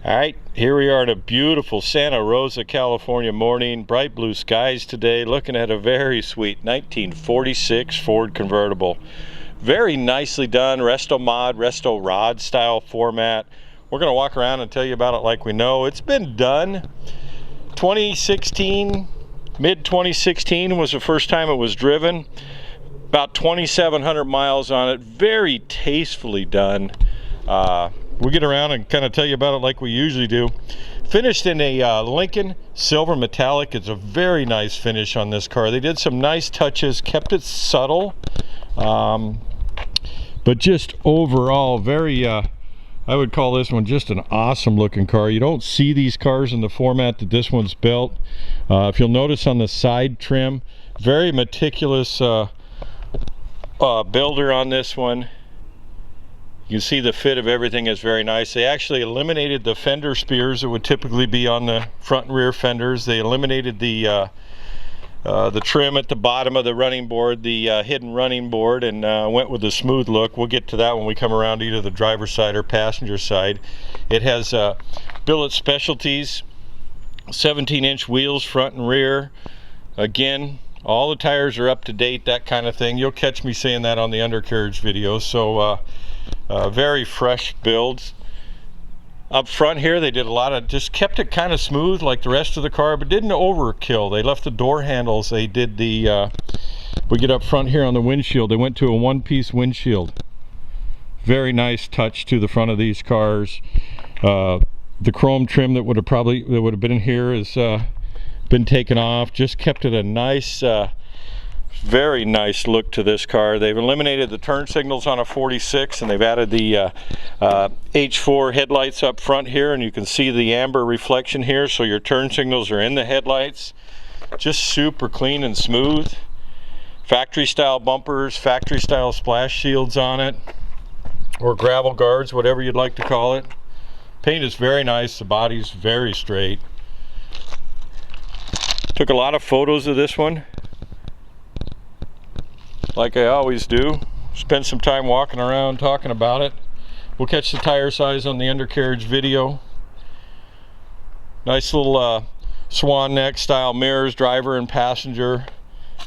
All right, here we are in a beautiful Santa Rosa, California morning. Bright blue skies today, looking at a very sweet 1946 Ford convertible. Very nicely done, Resto-Rod style format. We're going to walk around and tell you about it like we know. It's been done. 2016, mid-2016 was the first time it was driven. About 2,700 miles on it. Very tastefully done. We'll get around and kind of tell you about it like we usually do. Finished in a Lincoln silver metallic. It's a very nice finish on this car. They did some nice touches, kept it subtle, but just overall very, I would call this one just an awesome looking car. You don't see these cars in the format that this one's built. If you'll notice on the side trim, very meticulous builder on this one. You can see the fit of everything is very nice. They actually eliminated the fender spears that would typically be on the front and rear fenders. They eliminated the trim at the bottom of the running board, the hidden running board, and went with a smooth look. We'll get to that when we come around to either the driver's side or passenger side. It has billet specialties, 17-inch wheels front and rear. Again, all the tires are up to date, that kind of thing. You'll catch me saying that on the undercarriage video. So very fresh builds. Up front here they did a lot of, just kept it kind of smooth like the rest of the car, but didn't overkill. They left the door handles. They did the we get up front here on the windshield, they went to a one-piece windshield. Very nice touch to the front of these cars. The chrome trim that would have been in here has been taken off. Just kept it a nice very nice look to this car. They've eliminated the turn signals on a 46, and they've added the H4 headlights up front here, and you can see the amber reflection here, so your turn signals are in the headlights. Just super clean and smooth. Factory style bumpers, factory style splash shields on it, or gravel guards, whatever you'd like to call it. Paint is very nice. The body's very straight. Took a lot of photos of this one, like I always do. Spend some time walking around talking about it. We'll catch the tire size on the undercarriage video. Nice little swan neck style mirrors, driver and passenger.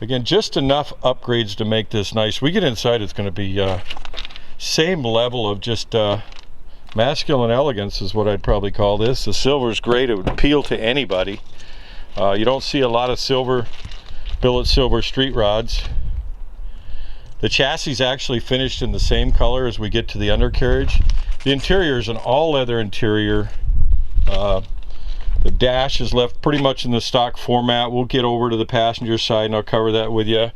Again, just enough upgrades to make this nice. We get inside, it's going to be same level of just masculine elegance is what I'd probably call this. The silver is great. It would appeal to anybody. You don't see a lot of silver, billet silver street rods. The chassis is actually finished in the same color as we get to the undercarriage. The interior is an all leather interior. The dash is left pretty much in the stock format. We'll get over to the passenger side and I'll cover that with you.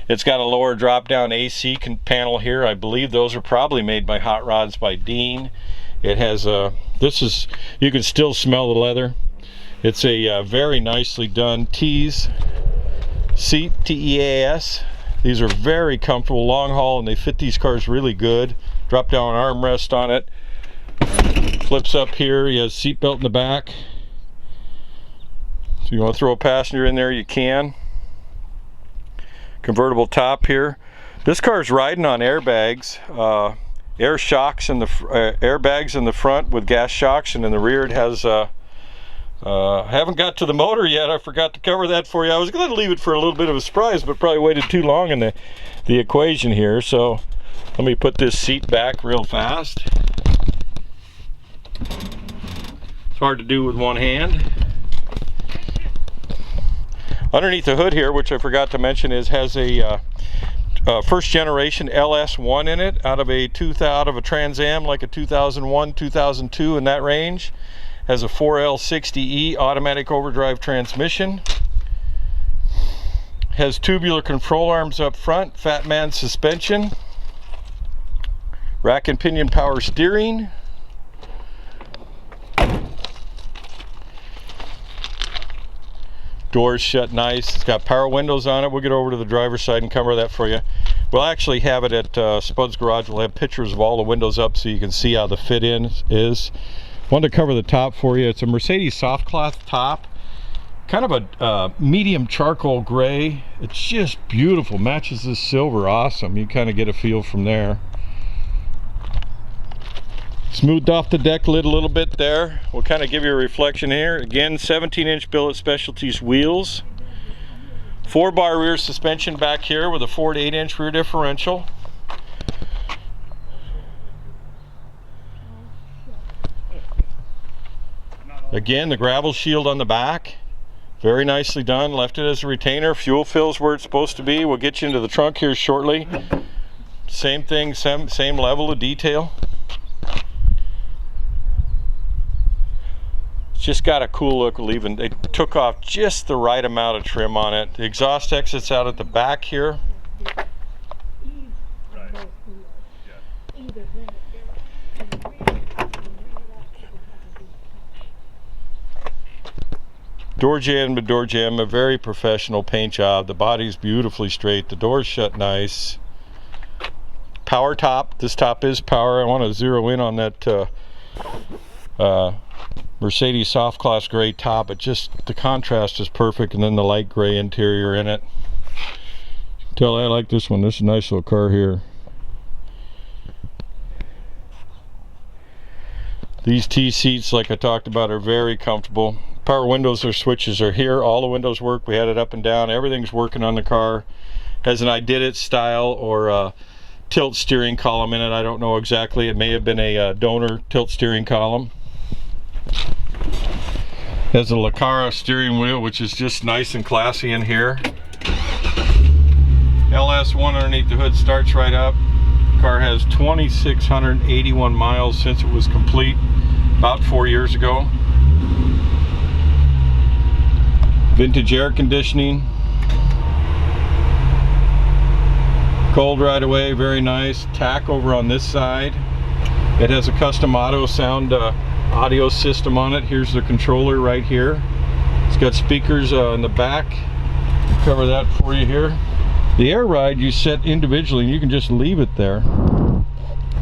It's got a lower drop down AC panel here. I believe those are probably made by Hot Rods by Dean. It has you can still smell the leather. It's a very nicely done Tees seat, T-E-A-S. These are very comfortable, long haul, and they fit these cars really good. Drop down armrest on it. Flips up here. He has seat belt in the back. So you want to throw a passenger in there, you can. Convertible top here. This car is riding on airbags, air shocks in the airbags in the front with gas shocks, and in the rear it has. Haven't got to the motor yet. I forgot to cover that for you. I was going to leave it for a little bit of a surprise, but probably waited too long in the equation here. So let me put this seat back real fast. It's hard to do with one hand. Underneath the hood here, which I forgot to mention, has a first generation LS1 in it, out of a Trans Am, like a 2001, 2002, in that range. Has a 4L60E automatic overdrive transmission. Has tubular control arms up front, fat man suspension, rack and pinion power steering. Doors shut nice. It's got power windows on it. We'll get over to the driver's side and cover that for you. We'll actually have it at Spud's Garage. We'll have pictures of all the windows up so you can see how the fit in is. Wanted to cover the top for you. It's a Mercedes soft cloth top, kind of a medium charcoal gray. It's just beautiful, matches this silver awesome. You kind of get a feel from there. Smoothed off the deck lid a little bit there. We'll kind of give you a reflection here. Again, 17-inch Billet Specialties wheels. 4-bar rear suspension back here with a 4 to 8-inch rear differential. Again, the gravel shield on the back. Very nicely done. Left it as a retainer. Fuel fills where it's supposed to be. We'll get you into the trunk here shortly. Same thing, same level of detail. It's just got a cool look. Even they took off just the right amount of trim on it. The exhaust exits out at the back here. Door jamb to door jamb, a very professional paint job. The body's beautifully straight. The door's shut nice. Power top. This top is power. I want to zero in on that Mercedes soft gloss gray top. But just the contrast is perfect, and then the light gray interior in it. You can tell I like this one. This is a nice little car here. These T seats, like I talked about, are very comfortable. Power windows or switches are here. All the windows work. We had it up and down. Everything's working on the car. Has an I Did It style or a tilt steering column in it. I don't know exactly. It may have been a donor tilt steering column. Has a Lacara steering wheel, which is just nice and classy in here. LS1 underneath the hood starts right up. Car has 2,681 miles since it was complete, about 4 years ago. Vintage air conditioning. Cold right away, very nice. Tack over on this side. It has a custom auto sound audio system on it. Here's the controller right here. It's got speakers in the back. I'll cover that for you here. The air ride you set individually, and you can just leave it there.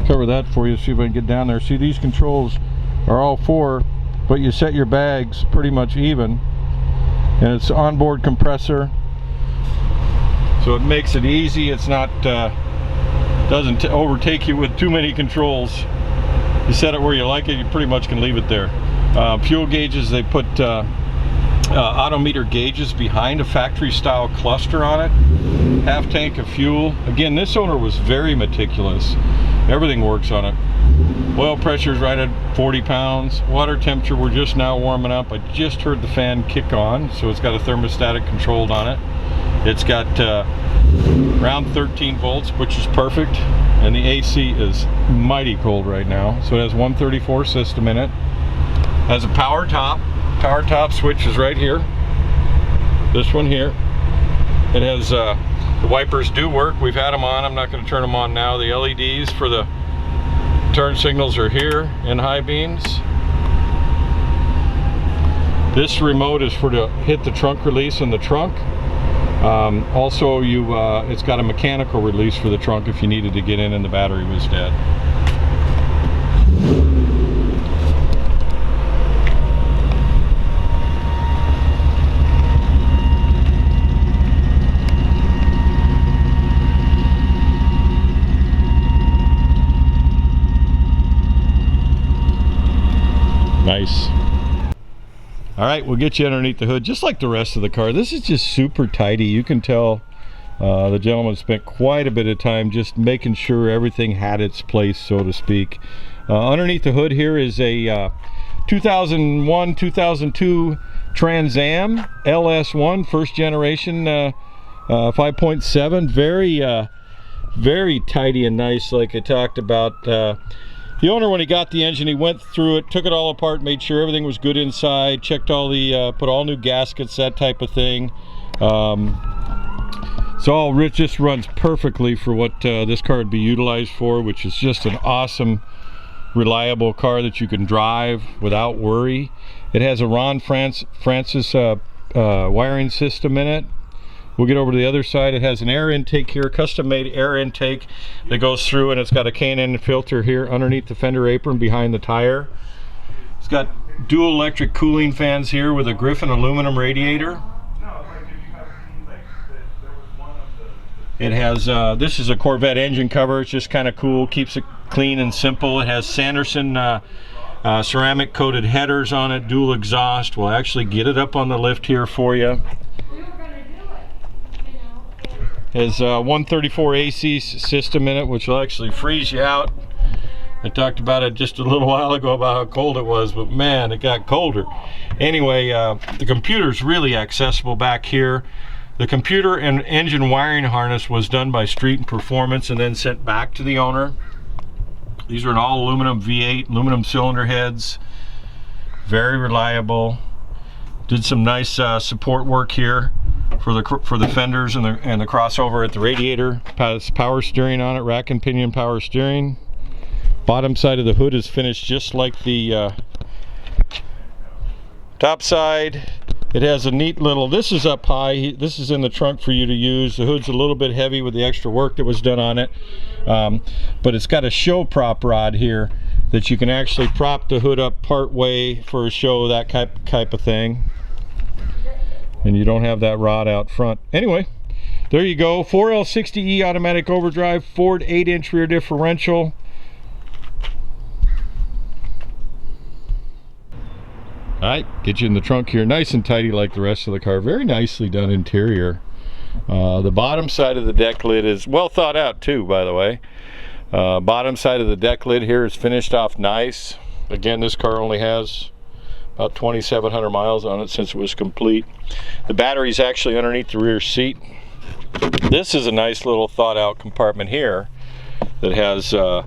Cover that for you, see if I can get down there. See, these controls are all four, but you set your bags pretty much even. And it's onboard compressor, so it makes it easy. It's not doesn't overtake you with too many controls. You set it where you like it, you pretty much can leave it there. Fuel gauges, they put odometer gauges behind a factory style cluster on it. Half tank of fuel. Again, this owner was very meticulous. Everything works on it. Oil pressure is right at 40 pounds. Water temperature, we're just now warming up. I just heard the fan kick on, so it's got a thermostatic controlled on it. It's got around 13 volts, which is perfect. And the AC is mighty cold right now. So it has 134 system in it. Has a power top. Power top switch is right here. This one here. It has, the wipers do work. We've had them on. I'm not going to turn them on now. The LEDs for the turn signals are here in high beams. This remote is for to hit the trunk release in the trunk. Also, it's got a mechanical release for the trunk if you needed to get in and the battery was dead. Nice. All right, we'll get you underneath the hood just like the rest of the car. This is just super tidy. You can tell the gentleman spent quite a bit of time just making sure everything had its place, so to speak. Underneath the hood here is a 2001-2002 Trans Am LS1 first generation 5.7. Very tidy and nice, like I talked about. The owner, when he got the engine, he went through it, took it all apart, made sure everything was good inside, checked all the, put all new gaskets, that type of thing. So all just runs perfectly for what this car would be utilized for, which is just an awesome, reliable car that you can drive without worry. It has a Ron Francis wiring system in it. We'll get over to the other side. It has an air intake here, custom-made air intake that goes through, and it's got a K&N filter here underneath the fender apron behind the tire. It's got dual electric cooling fans here with a Griffin aluminum radiator. It has, this is a Corvette engine cover. It's just kind of cool, keeps it clean and simple. It has Sanderson ceramic coated headers on it, dual exhaust. We'll actually get it up on the lift here for you. Has a 134 AC system in it, which will actually freeze you out. I talked about it just a little while ago about how cold it was, but man, it got colder. Anyway, the computer's really accessible back here. The computer and engine wiring harness was done by Street and Performance and then sent back to the owner. These are an all aluminum V8, aluminum cylinder heads. Very reliable. Did some nice support work here for the fenders and the crossover at the radiator. Has power steering on it, rack and pinion power steering. Bottom side of the hood is finished just like the top side. It has a neat little, this is up high, this is in the trunk for you to use. The hood's a little bit heavy with the extra work that was done on it, but it's got a show prop rod here that you can actually prop the hood up part way for a show, that type of thing, and you don't have that rod out front. Anyway, there you go. 4L60E automatic overdrive, Ford 8-inch rear differential. Alright, get you in the trunk here, nice and tidy like the rest of the car. Very nicely done interior. The bottom side of the deck lid is well thought out too, by the way. Bottom side of the deck lid here is finished off nice. Again, this car only has about 2,700 miles on it since it was complete. The battery's actually underneath the rear seat. This is a nice little thought out compartment here that has a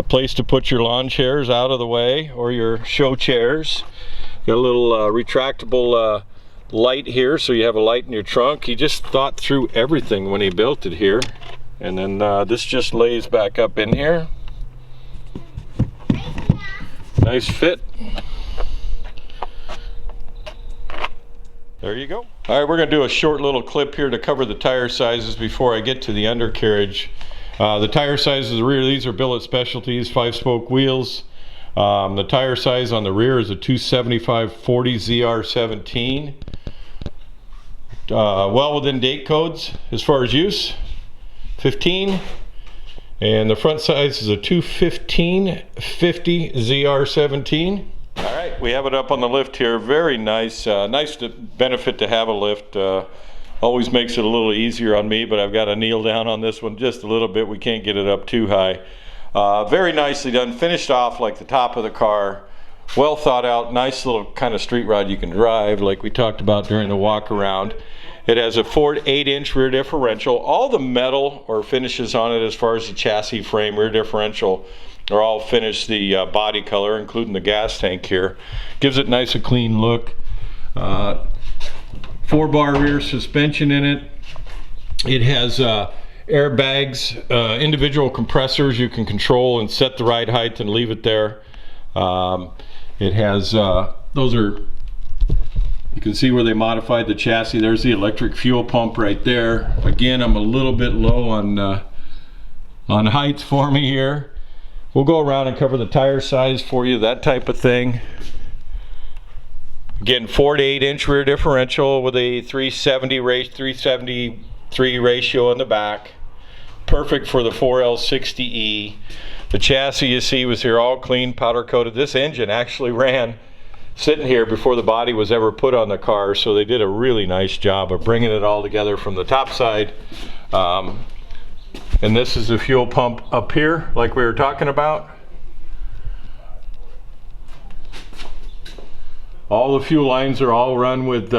place to put your lawn chairs out of the way, or your show chairs. Got a little retractable light here, so you have a light in your trunk. He just thought through everything when he built it here. And then this just lays back up in here. Nice fit. There you go. All right, we're going to do a short little clip here to cover the tire sizes before I get to the undercarriage. The tire sizes of the rear, these are billet specialties, 5-spoke wheels. The tire size on the rear is a 275/40 ZR17. Well within date codes as far as use, 15. And the front size is a 215/50 ZR17. All right, we have it up on the lift here. Very nice. Nice benefit to have a lift. Always makes it a little easier on me, but I've got to kneel down on this one just a little bit. We can't get it up too high. Very nicely done, finished off like the top of the car. Well thought out, nice little kind of street rod you can drive like we talked about during the walk around. It has a Ford 8-inch rear differential. All the metal or finishes on it as far as the chassis frame, rear differential, are all finished the body color, including the gas tank here. Gives it nice and clean look. 4-bar rear suspension in it. It has airbags, individual compressors you can control and set the ride height and leave it there. It has, those are, you can see where they modified the chassis. There's the electric fuel pump right there. Again, I'm a little bit low on heights for me here. We'll go around and cover the tire size for you, that type of thing. Again, 4 to 8-inch rear differential with a 373 ratio in the back. Perfect for the 4L60E. The chassis you see was here all clean, powder coated. This engine actually ran sitting here before the body was ever put on the car, so they did a really nice job of bringing it all together from the top side. And this is the fuel pump up here like we were talking about. All the fuel lines are all run with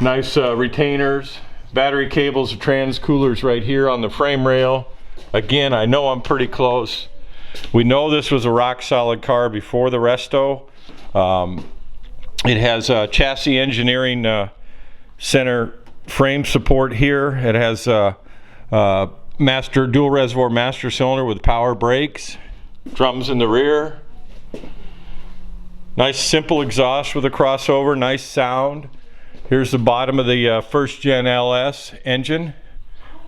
nice retainers. Battery cables, trans coolers right here on the frame rail. Again, I know I'm pretty close. We know this was a rock solid car before the resto. It has chassis engineering center frame support here. It has master dual reservoir master cylinder with power brakes. Drums in the rear. Nice simple exhaust with a crossover, nice sound. Here's the bottom of the first gen LS engine.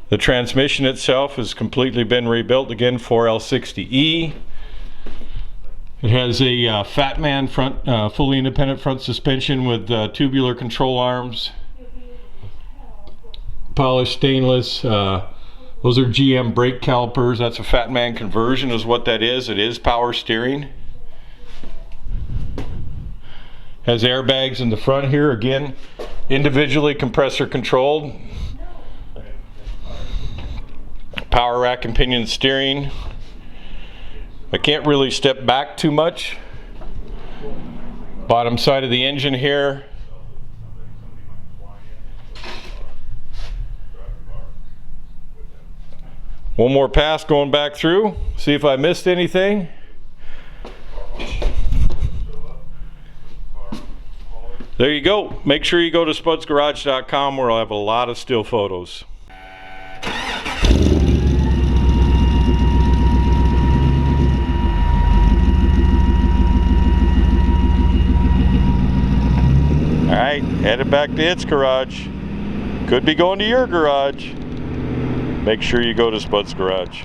The transmission itself has completely been rebuilt, again 4L60E. It has a Fat Man front, fully independent front suspension with tubular control arms, polished stainless, Those are GM brake calipers. That's a Fat Man conversion is what that is. It is power steering. Has airbags in the front here. Again, individually compressor controlled. Power rack and pinion steering. I can't really step back too much. Bottom side of the engine here. One more pass going back through. See if I missed anything. There you go. Make sure you go to spudsgarage.com where I'll have a lot of still photos. Alright, headed back to its garage. Could be going to your garage. Make sure you go to Spud's Garage.